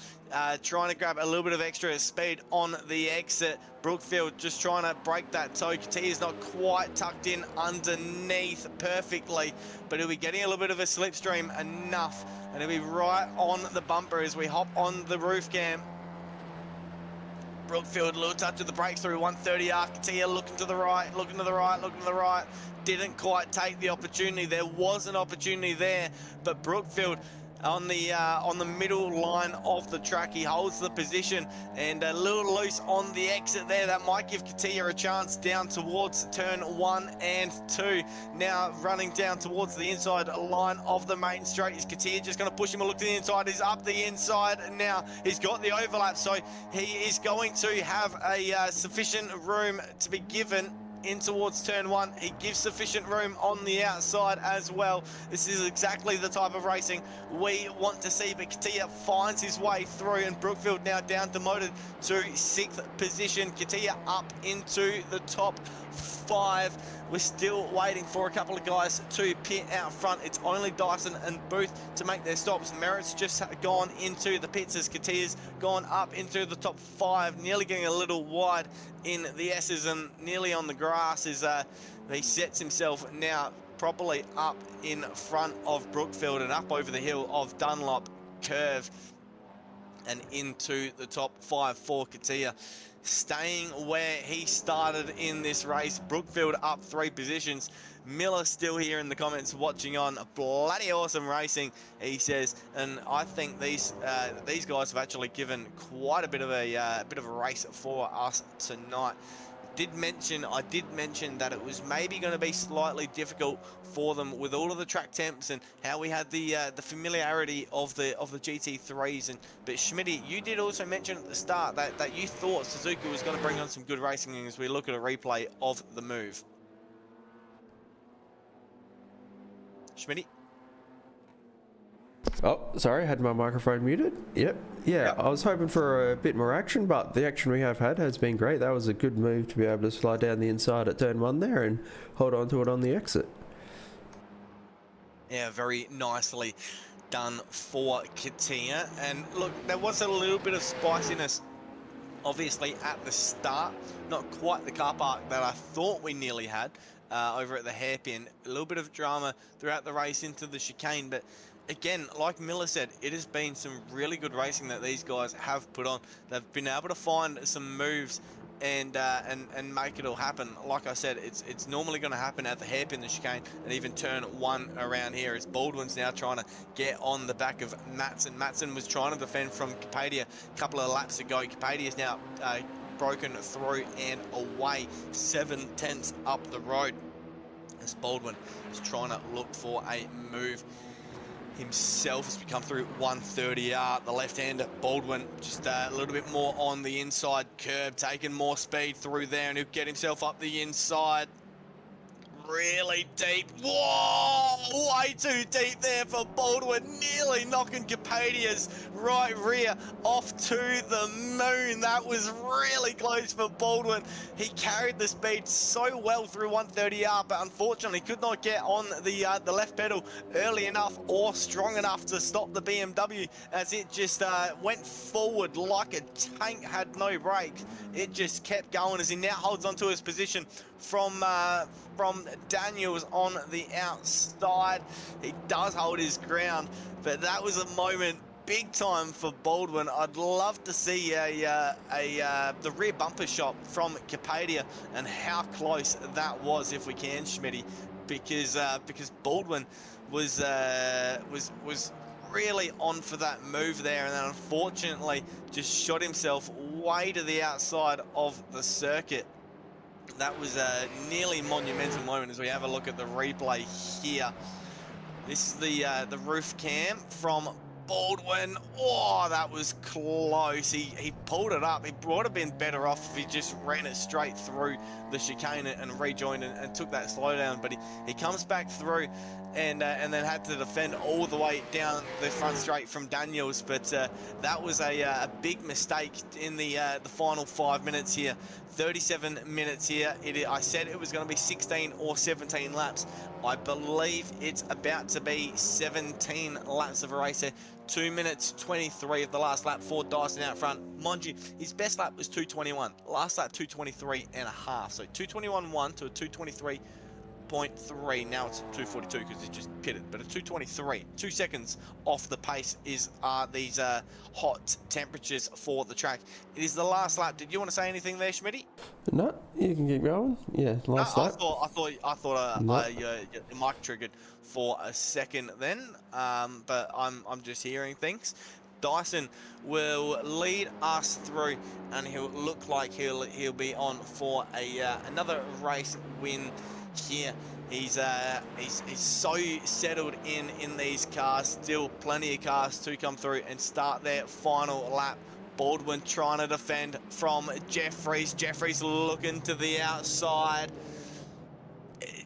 trying to grab a little bit of extra speed on the exit. Brookfield just trying to break that toe. Katia's not quite tucked in underneath perfectly, but he'll be getting a little bit of a slipstream enough, and he'll be right on the bumper as we hop on the roof cam. Brookfield, a little touch of the brakes through 130R. Katia looking to the right, looking to the right, looking to the right. Didn't quite take the opportunity. There was an opportunity there, but Brookfield on the middle line of the track, he holds the position and a little loose on the exit there. That might give Katia a chance down towards turn 1 and 2. Now running down towards the inside line of the main straight. Is Katia just going to push him a look to the inside? He's up the inside now. He's got the overlap, so he is going to have a sufficient room to be given in towards turn 1. He gives sufficient room on the outside as well. This is exactly the type of racing we want to see, but Katia finds his way through, and Brookfield now down demoted to 6th position. Katia up into the top 5. We're still waiting for a couple of guys to pit out front. It's only Dyson and Booth to make their stops. Merritt's just gone into the pits as Katia's gone up into the top 5, nearly getting a little wide in the S's and nearly on the grass as he sets himself now properly up in front of Brookfield and up over the hill of Dunlop Curve and into the top 5 for Katia. Staying where he started in this race. Brookfield up 3 positions. Miller still here in the comments watching on. Bloody awesome racing, he says, and I think these guys have actually given quite a bit of a race for us tonight. I did mention that it was maybe going to be slightly difficult for them with all of the track temps and how we had the familiarity of the GT3s. But Schmitty, you did also mention at the start that you thought Suzuka was going to bring on some good racing as we look at a replay of the move. Schmitty? Oh, sorry, had my microphone muted. Yep. Yeah, I was hoping for a bit more action, but the action we have had has been great. That was a good move to be able to slide down the inside at turn 1 there and hold on to it on the exit. Yeah, very nicely done for Katia. And look, there was a little bit of spiciness obviously at the start, not quite the car park that I thought we nearly had over at the hairpin. A little bit of drama throughout the race into the chicane, but again, like Miller said, it has been some really good racing that these guys have put on. They've been able to find some moves and make it all happen. Like I said, it's normally going to happen at the hairpin, the chicane, and even turn 1 around here. As Baldwin's now trying to get on the back of Matson. Matson was trying to defend from Capadia a couple of laps ago. Capadia is now broken through and away 7/10 up the road, as Baldwin is trying to look for a move himself as we come through 130R. The left-hander, Baldwin, just a little bit more on the inside curb, taking more speed through there, and he'll get himself up the inside. Really deep. Whoa! Way too deep there for Baldwin. Nearly knocking Capadia's right rear off to the moon. That was really close for Baldwin. He carried the speed so well through 130R, but unfortunately could not get on the left pedal early enough or strong enough to stop the BMW as it just went forward like a tank, had no brakes. It just kept going as he now holds onto his position from Daniels on the outside. He does hold his ground, but that was a moment big time for Baldwin. I'd love to see the rear bumper shot from Capadia and how close that was, if we can, Schmitty, because Baldwin was really on for that move there, and then unfortunately just shot himself way to the outside of the circuit. That was a nearly monumental moment as we have a look at the replay here. This is the roof cam from Baldwin. Oh, that was close. He pulled it up. He would have been better off if he just ran it straight through the chicane and rejoined and took that slowdown. But he comes back through and then had to defend all the way down the front straight from Daniels. But that was a big mistake in the final 5 minutes here. 37 minutes here. I said it was going to be 16 or 17 laps. I believe it's about to be 17 laps of a race here. 2 minutes 23 of the last lap for Dyson out front. Mind you, his best lap was 2:21. Last lap 2:23 and a half. So 2:21.1 to a 2:23.3. Now it's 2:42 because he just pitted, but a 2:23, 2 seconds off the pace is these hot temperatures for the track. It is the last lap. Did you want to say anything there, Schmitty? No, you can keep going. Yeah, last lap. I thought your mic triggered for a second then, but I'm just hearing things. Dyson will lead us through, and he'll look like he'll be on for another race win here. He's so settled in these cars. Still plenty of cars to come through and start their final lap. Baldwin trying to defend from Jeffries. Jeffries looking to the outside.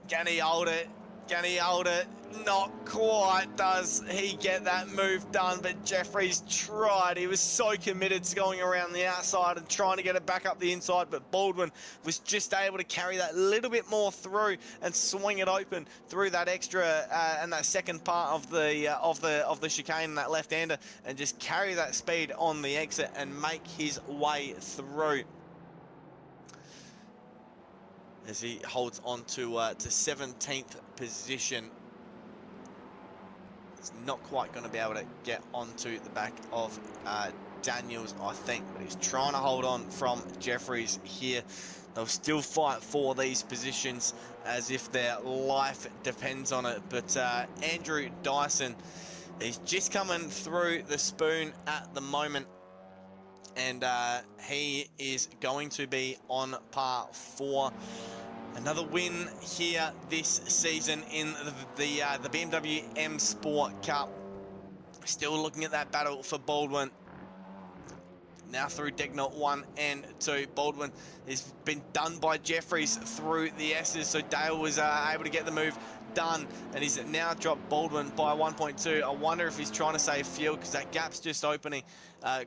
Can he hold it? Can he hold it? Not quite does he get that move done, but Jeffries tried. He was so committed to going around the outside and trying to get it back up the inside, but Baldwin was just able to carry that little bit more through and swing it open through that extra and that second part of the chicane, that left-hander, and just carry that speed on the exit and make his way through, as he holds on to 17th position. It's not quite going to be able to get onto the back of Daniels, I think, but he's trying to hold on from Jeffries here. They'll still fight for these positions as if their life depends on it, but Andrew Dyson is just coming through the spoon at the moment, and he is going to be on par for another win here this season in the BMW M Sport Cup. Still looking at that battle for Baldwin. Now through Degnott 1 and 2. Baldwin has been done by Jeffries through the S's, so Dale was able to get the move done, and he's now dropped Baldwin by 1.2. I wonder if he's trying to save fuel because that gap's just opening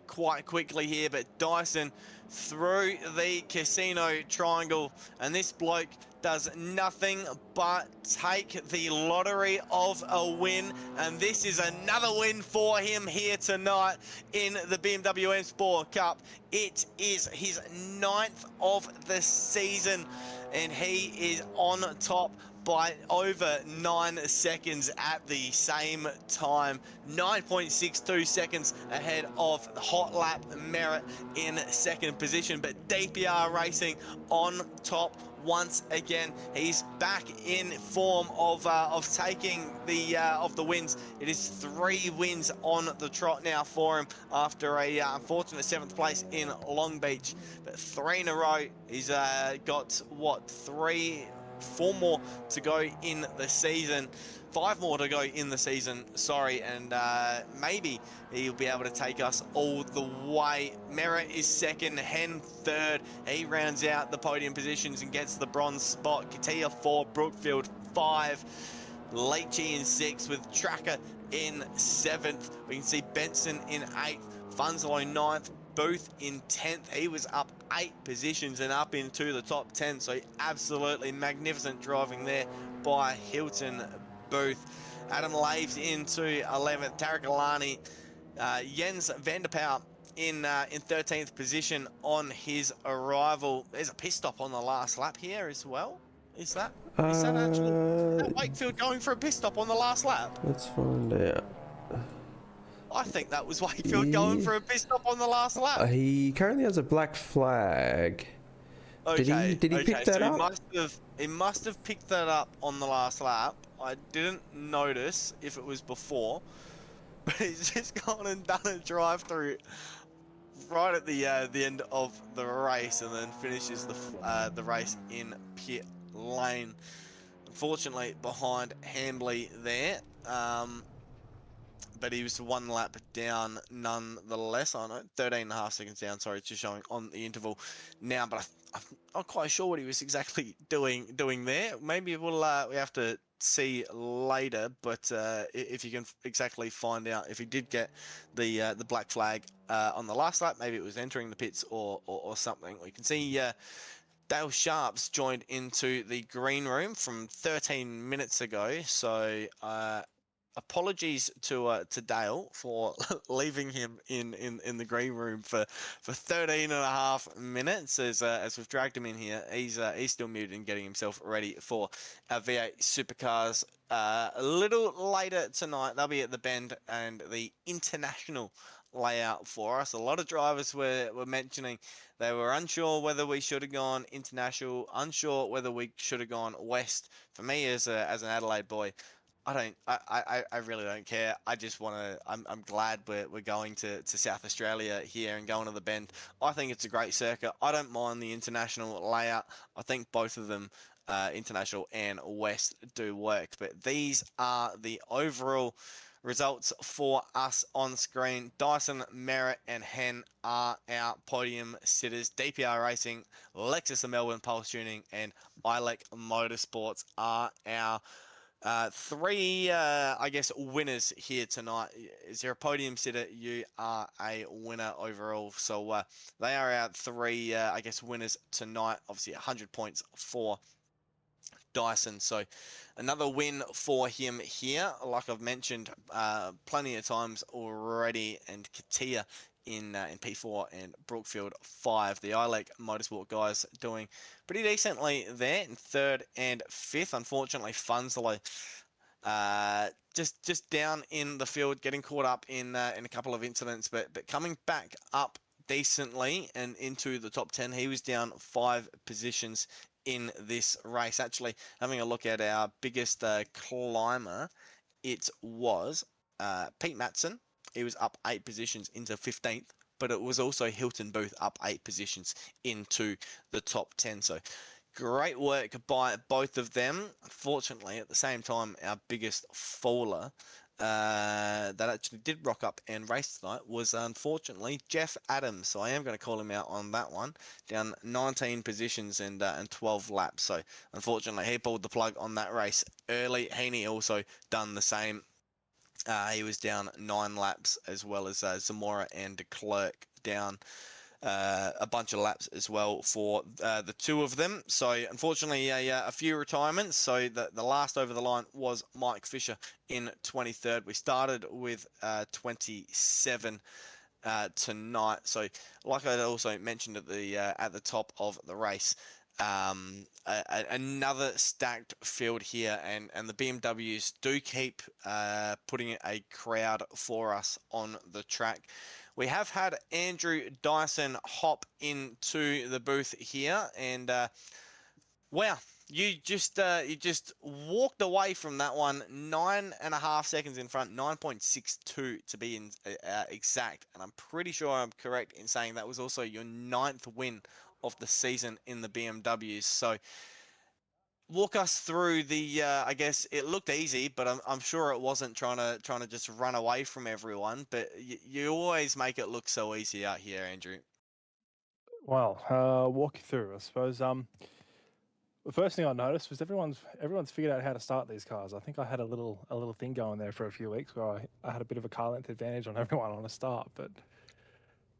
quite quickly here. But Dyson through the casino triangle, and this bloke does nothing but take the lottery of a win, and this is another win for him here tonight in the BMW M Sport Cup. It is his 9th of the season, and he is on top by over 9 seconds at the same time. 9.62 seconds ahead of the Hot Lap Merit in second position, but DPR Racing on top once again. He's back in form of taking the wins. It is 3 wins on the trot now for him after a unfortunate 7th place in Long Beach, but 3 in a row. He's got what, 4 more to go in the season. 5 more to go in the season, sorry, and maybe he'll be able to take us all the way. Merritt is second, Hen third. He rounds out the podium positions and gets the bronze spot. Katia 4, Brookfield 5, Leachy in 6th with Tracker in 7th. We can see Benson in 8th, Funslow 9th, Booth in 10th. He was up 8 positions and up into the top 10, so absolutely magnificent driving there by Hilton Booth. Adam Laves into 11th, Tarek Alani, Jens Vanderpoel in 13th position on his arrival. There's a pit stop on the last lap here as well. Is that actually Wakefield going for a pit stop on the last lap? Let's find out. I think that was Wakefield going for a pit stop on the last lap. He currently has a black flag. Okay, Did he pick that up? He must have picked that up on the last lap. I didn't notice if it was before, but he's just gone and done a drive-through right at the end of the race, and then finishes the race in pit lane. Unfortunately, behind Hambley there. But he was 1 lap down nonetheless. I know, 13.5 seconds down. Sorry, it's just showing on the interval now, but I'm not quite sure what he was exactly doing there. Maybe we have to see later. But if you can exactly find out if he did get the black flag on the last lap, maybe it was entering the pits or something. We can see Dale Sharps joined into the green room from 13 minutes ago. So apologies to Dale for leaving him in the green room for 13 and a half minutes as we've dragged him in here. He's still muted and getting himself ready for our V8 Supercars. A little later tonight, they'll be at the Bend and the international layout for us. A lot of drivers were mentioning they were unsure whether we should have gone international, unsure whether we should have gone west. For me, as an Adelaide boy, I really don't care. I just want to. I'm glad we're going to South Australia here and going to the Bend. I think it's a great circuit. I don't mind the international layout. I think both of them, international and west, do work. But these are the overall results for us on screen. Dyson, Merritt, and Hen are our podium sitters. DPR Racing, Lexus of Melbourne Pulse Tuning, and ILEC Motorsports are our three, I guess, winners here tonight. Is there a podium sitter? You are a winner overall. So they are our three, I guess, winners tonight. Obviously, 100 points for Dyson. So another win for him here. Like I've mentioned plenty of times already, and Katia in P4 and Brookfield 5. The ILEC Motorsport guys doing pretty decently there in 3rd and 5th. Unfortunately, Funslow just down in the field, getting caught up in a couple of incidents, but coming back up decently and into the top 10. He was down 5 positions in this race. Actually, having a look at our biggest climber, it was Pete Matson. He was up 8 positions into 15th, but it was also Hilton Booth up 8 positions into the top 10. So great work by both of them. Unfortunately, at the same time, our biggest faller that actually did rock up and race tonight was unfortunately Jeff Adams. So I am going to call him out on that one. Down 19 positions and 12 laps. So unfortunately, he pulled the plug on that race early. Heaney also done the same. He was down 9 laps, as well as Zamora and de Klerk down a bunch of laps as well for the two of them. So unfortunately, a few retirements. So the last over the line was Mike Fisher in 23rd. We started with 27 tonight. So like I also mentioned at the top of the race, another stacked field here, and the BMWs do keep putting a crowd for us on the track. We have had Andrew Dyson hop into the booth here, and wow, you just walked away from that one 9.5 seconds in front, 9.62 to be exact, and I'm pretty sure I'm correct in saying that was also your 9th win of the season in the BMWs. So walk us through the I guess it looked easy, but I'm sure it wasn't trying to just run away from everyone, but you always make it look so easy out here, Andrew. Well, walk you through, I suppose. The first thing I noticed was everyone's figured out how to start these cars. I think I had a little thing going there for a few weeks where I had a bit of a car length advantage on everyone on a start. But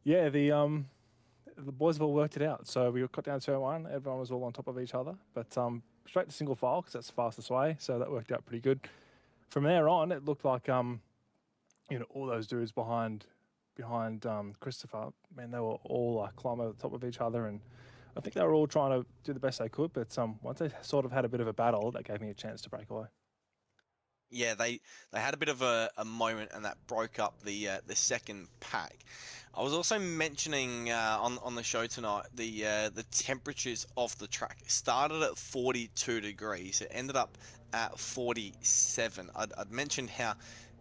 yeah, the boys have all worked it out. So we got down to turn 1, everyone was all on top of each other. But straight to single file because that's the fastest way. So that worked out pretty good. From there on, it looked like all those dudes behind Christopher, man, they were all like climbing over the top of each other, and I think they were all trying to do the best they could. But once they sort of had a bit of a battle, that gave me a chance to break away. Yeah, they had a bit of a moment, and that broke up the second pack. I was also mentioning on the show tonight the temperatures of the track. It started at 42 degrees. It ended up at 47. I'd mentioned how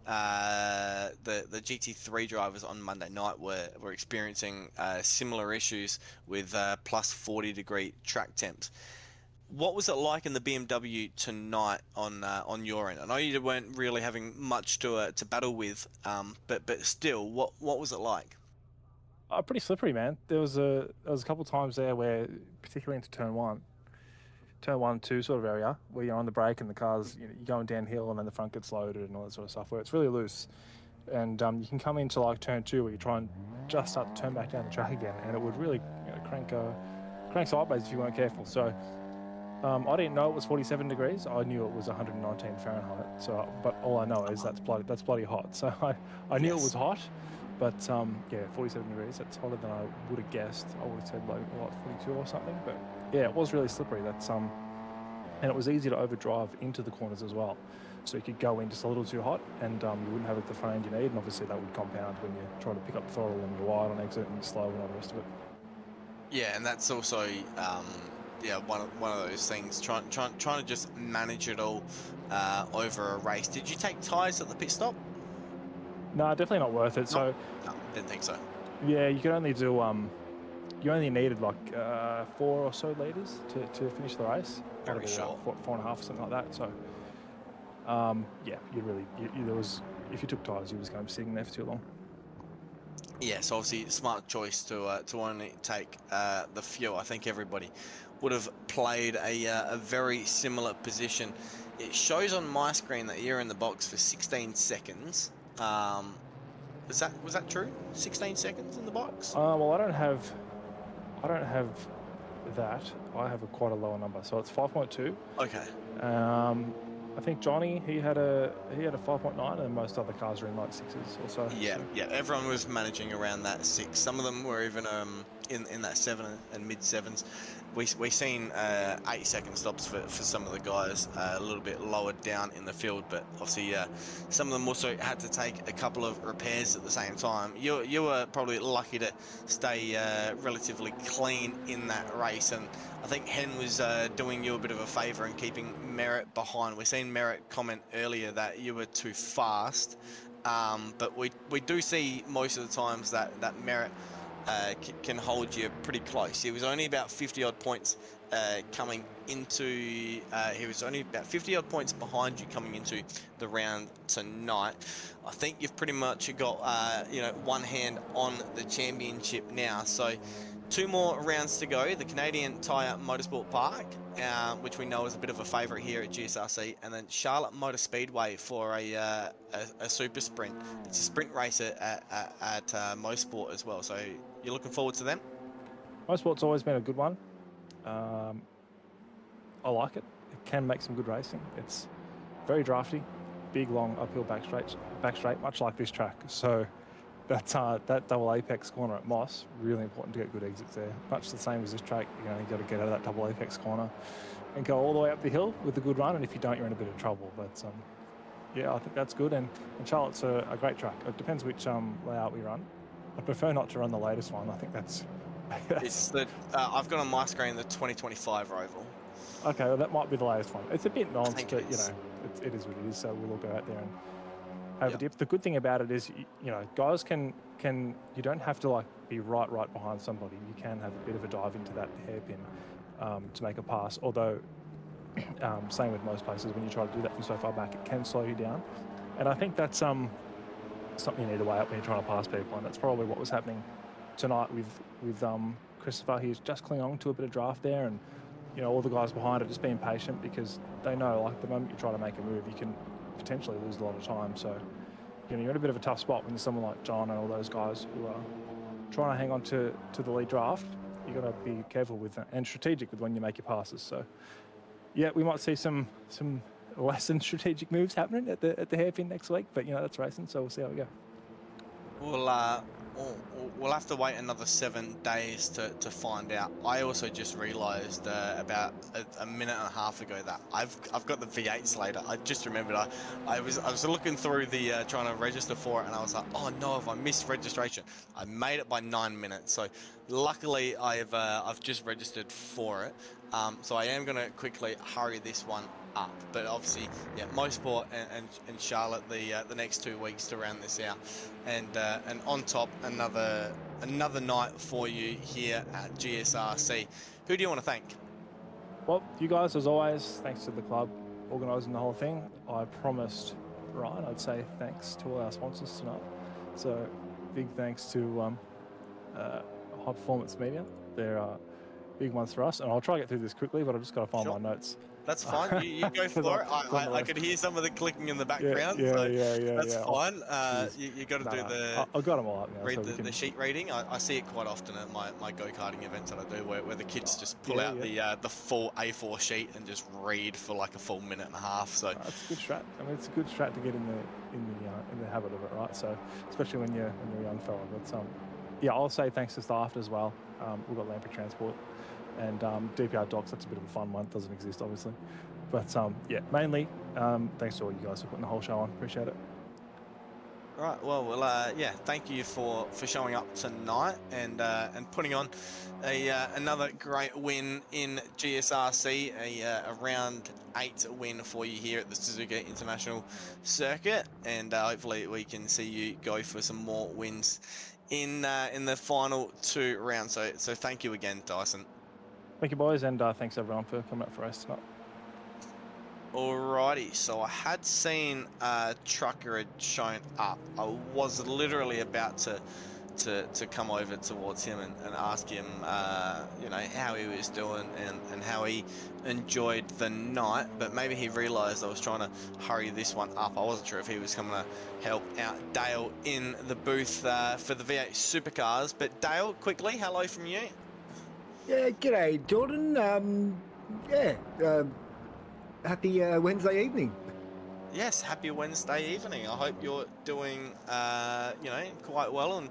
the GT3 drivers on Monday night were experiencing similar issues with plus 40 degree track temps. What was it like in the BMW tonight on your end? I know you weren't really having much to battle with, but still, what was it like? Pretty slippery, man. There was a couple of times there where, particularly into turn 1, 2 sort of area, where you're on the brake and the car's you're going downhill and then the front gets loaded and all that sort of stuff, where it's really loose. And you can come into like turn 2 where you try and just start to turn back down the track again, and it would really crank sideways if you weren't careful. So I didn't know it was 47 degrees. I knew it was 119 Fahrenheit. So, but all I know is that's bloody hot. So I knew it was Yes. hot, but yeah, 47 degrees. That's hotter than I would have guessed. I would have said like 42 or something. But yeah, it was really slippery. And it was easy to overdrive into the corners as well. So you could go in just a little too hot, and you wouldn't have the frame you need. And obviously that would compound when you try to pick up the throttle and you're wide on exit and slow and all the rest of it. Yeah, and that's also yeah, one of those things. Trying to just manage it all over a race. Did you take tyres at the pit stop? No, definitely not worth it. So No, didn't think so. yeah, you could only do you only needed like 4 or so litres to finish the race. Very short. 4.5 or something like that. So yeah, there was, if you took tyres, you were just going to be sitting there for too long. Yes, obviously smart choice to only take the fuel. I think everybody would have played a very similar position. It shows on my screen that you're in the box for 16 seconds. Was that true? 16 seconds in the box? Well, I don't have that. I have quite a lower number, so it's 5.2. Okay. I think Johnny, he had a 5.9, and most other cars are in like 6s or so. Yeah, so. yeah. Everyone was managing around that 6. Some of them were even in that 7 and mid 7s. We seen 8-second stops for some of the guys a little bit lower down in the field, but obviously some of them also had to take a couple of repairs at the same time. You were probably lucky to stay relatively clean in that race, and I think Hen was doing you a bit of a favour and keeping Merritt behind. We've seen Merritt comment earlier that you were too fast, but we do see most of the times that Merritt can hold you pretty close. He was only about 50 odd points coming into. He was only about 50 odd points behind you coming into the round tonight. I think you've pretty much got one hand on the championship now. So 2 more rounds to go. The Canadian Tire Motorsport Park, which we know is a bit of a favourite here at GSRC, and then Charlotte Motor Speedway for a super sprint. It's a sprint race at Motorsport as well. So you're looking forward to them? Motorsport's always been a good one. I like it. It can make some good racing. It's very drafty, big, long uphill back straight, much like this track. So that double apex corner at Moss, really important to get good exits there. Much the same as this track, you've got to get out of that double apex corner and go all the way up the hill with a good run, and if you don't, you're in a bit of trouble. But yeah, I think that's good, and Charlotte's a great track. It depends which layout we run. I prefer not to run the latest one. I think that's It's the I've got on my screen the 2025 Roval. okay. Well, that might be the latest one. It's a bit nonce, think but it is. it is what it is. So we'll all go out there and have a dip. The good thing about it is, guys can you don't have to like be right behind somebody. You can have a bit of a dive into that hairpin to make a pass. Although same with most places, when you try to do that from so far back, it can slow you down. And I think that's something you need to weigh up when you're trying to pass people, and that's probably what was happening tonight with Christopher. He's just clinging on to a bit of draft there, and all the guys behind it just being patient, because they know like the moment you try to make a move, you can potentially lose a lot of time. So you're in a bit of a tough spot when there's someone like John and all those guys who are trying to hang on to the lead draft. You got to be careful with that and strategic with when you make your passes. So yeah, we might see some less than strategic moves happening at the hairpin next week, but that's racing, so we'll see how we go. We'll have to wait another 7 days to find out. I also just realised about a minute and a half ago that I've got the V8s later. I just remembered I was looking through the trying to register for it, and I was like, oh no, have I missed registration? I made it by 9 minutes, so luckily I've just registered for it. So I am going to quickly hurry this one up, but obviously, yeah, Motorsport and Charlotte the next 2 weeks to round this out, and on top another night for you here at GSRC. Who do you want to thank? Well, you guys, as always, thanks to the club organising the whole thing. I promised Ryan I'd say thanks to all our sponsors tonight. So big thanks to High Performance Media. They're big ones for us. And I'll try to get through this quickly, but I've just got to find Sure. my notes. That's fine. You go for it. I I could hear some of the clicking in the Yeah, background, yeah, so yeah, yeah, that's yeah. fine. Jeez. You got to do the I got them all up now. read so we the can, sheet reading. I see it quite often at my go-karting events that I do, where the kids just pull yeah, out the full A4 sheet and just read for like a full minute and a half. So That's a good strat. I mean, it's a good strat to get in the habit of it, right? So, especially when you're a young fella. But yeah, I'll say thanks to Staff as well. We've got Lamprey Transport and DPR Docs. That's a bit of a fun one. Doesn't exist, obviously. But yeah, mainly thanks to all you guys for putting the whole show on. Appreciate it. right, well, yeah, thank you for showing up tonight and putting on another great win in GSRC, a round 8 win for you here at the Suzuka International Circuit, and hopefully we can see you go for some more wins in the final 2 rounds. So thank you again, Dyson. Thank you, boys, and thanks everyone for coming up for us tonight. Alrighty, so I had seen Trucker had shown up. I was literally about to come over towards him and ask him, you know, how he was doing and how he enjoyed the night, but maybe he realised I was trying to hurry this one up. I wasn't sure if he was coming to help out Dale in the booth for the V8 supercars, but Dale, quickly, hello from you. Yeah, g'day, Jordan. Happy Wednesday evening. Yes, happy Wednesday evening. I hope you're doing, you know, quite well, and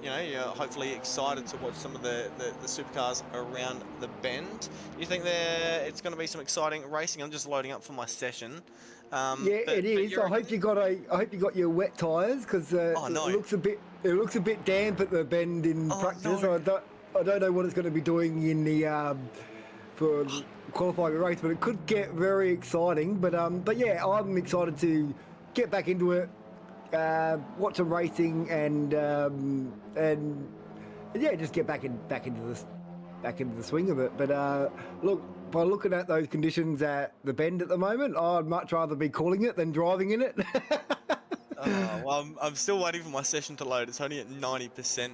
you know, you're hopefully excited to watch some of the supercars around the bend. You think it's going to be some exciting racing? I'm just loading up for my session. Yeah, it is. I hope you got your wet tyres because Oh, no. it looks a bit damp at the bend in practice. No. I don't know what it's going to be doing in the for qualifying race, but it could get very exciting. But yeah, I'm excited to get back into it, watch some racing, and yeah, just get back into the swing of it. But look, by looking at those conditions at the bend at the moment, I'd much rather be calling it than driving in it. Well, I'm still waiting for my session to load. It's only at 90%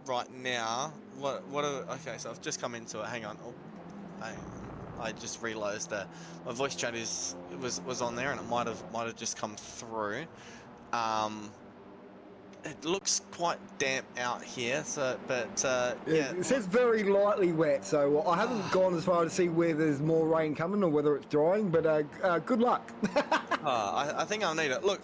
right now. Okay, so I've just come into it. Hang on. Oh, I just realised that my voice chat was on there, and it might have just come through. It looks quite damp out here, so yeah. It says very lightly wet, so I haven't gone as far to see where there's more rain coming or whether it's drying. But good luck. I think I'll need it. Look,